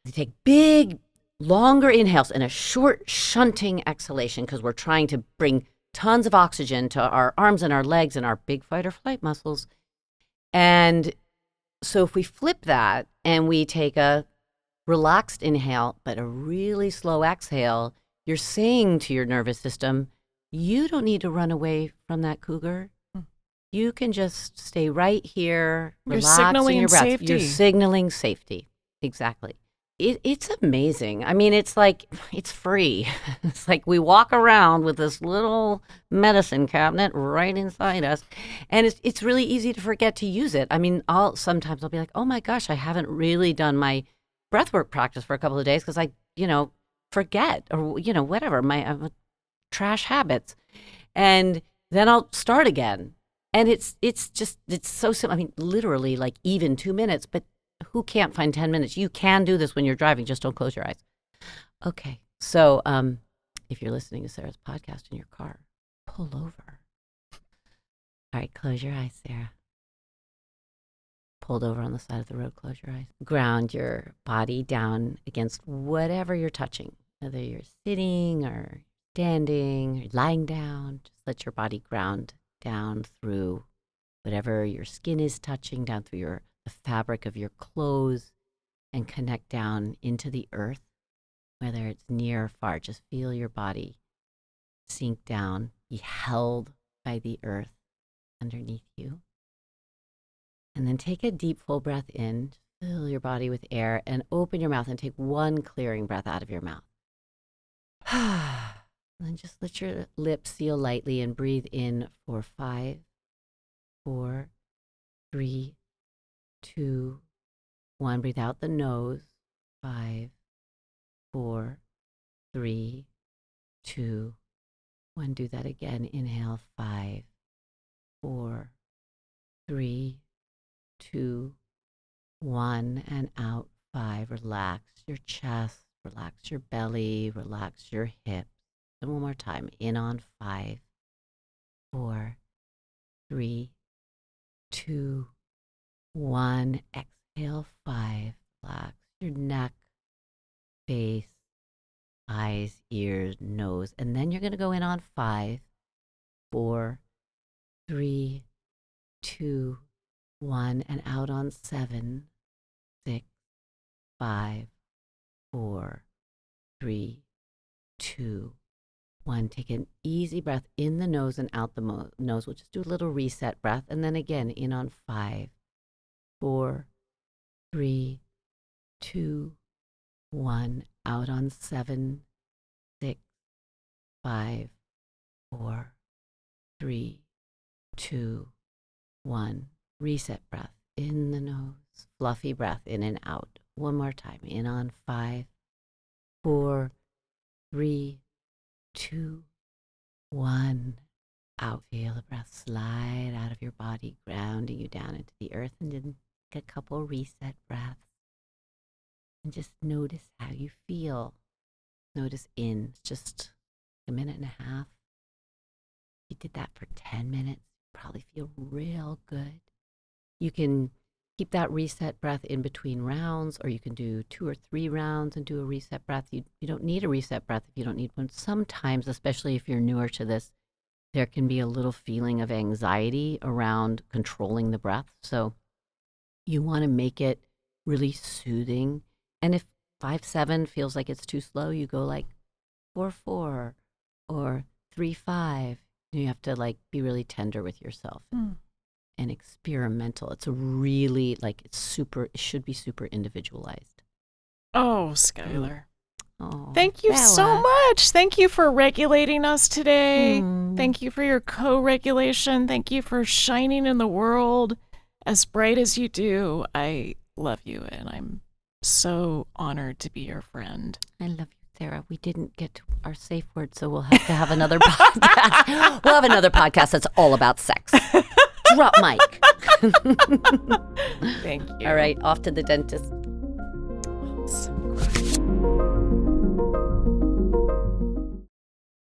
you take big, longer inhales and a short shunting exhalation because we're trying to bring tons of oxygen to our arms and our legs and our big fight or flight muscles. And so if we flip that and we take a relaxed inhale, but a really slow exhale, you're saying to your nervous system, you don't need to run away from that cougar. You can just stay right here, relaxing your breath. Safety. You're signaling safety. Exactly. It's amazing. I mean, it's like, it's free. It's like we walk around with this little medicine cabinet right inside us, and it's really easy to forget to use it. I mean, sometimes I'll be like, oh my gosh, I haven't really done my breathwork practice for a couple of days because I, forget or, whatever, my trash habits. And then I'll start again. And it's so simple. I mean, literally like even 2 minutes, but who can't find 10 minutes? You can do this when you're driving. Just don't close your eyes. Okay. So if you're listening to Sarah's podcast in your car, pull over. All right. Close your eyes, Sarah. Pulled over on the side of the road. Close your eyes. Ground your body down against whatever you're touching, whether you're sitting or standing or lying down. Just let your body ground down through whatever your skin is touching, down through the fabric of your clothes, and connect down into the earth, whether it's near or far. Just feel your body sink down, be held by the earth underneath you. And then take a deep, full breath in, fill your body with air, and open your mouth and take one clearing breath out of your mouth. And then just let your lips seal lightly and breathe in for 5, 4, 3, 2, 1. Breathe out the nose. 5, 4, 3, 2, 1. Do that again. Inhale. 5, 4, 3, 2, 1. And out. 5. Relax your chest. Relax your belly. Relax your hips. And one more time. In on 5, 4, 3, 2, 1. Exhale. 5. Relax your neck, face, eyes, ears, nose. And then you're going to go in on 5, 4, 3, 2, 1. And out on 7, 6, 5, 4, 3, 2, 1. Take an easy breath in the nose and out the nose. We'll just do a little reset breath. And then again, in on 5, 4, 3, 2, 1. Out on 7, 6, 5, 4, 3, 2, 1. Reset breath in the nose. Fluffy breath in and out. One more time. In on 5, 4, 3, 2, 1. Out. Feel the breath slide out of your body, grounding you down into the earth. And then take a couple reset breaths. And just notice how you feel. Notice in just a minute and a half. If you did that for 10 minutes, you probably feel real good. You can keep that reset breath in between rounds, or you can do 2 or 3 rounds and do a reset breath. You don't need a reset breath if you don't need one. Sometimes, especially if you're newer to this, there can be a little feeling of anxiety around controlling the breath. So you want to make it really soothing. And if 5-7 feels like it's too slow, you go like 4-4 or 3-5. You have to like be really tender with yourself and experimental. It's a really it should be super individualized. Oh, Schuyler. Oh, thank you so much. Thank you for regulating us today. Thank you for your co-regulation. Thank you for shining in the world as bright as you do. I love you, and I'm so honored to be your friend. I love you, Sarah. We didn't get to our safe word, so we'll have to have another podcast. We'll have another podcast that's all about sex. Drop mic. Thank you. All right, off to the dentist.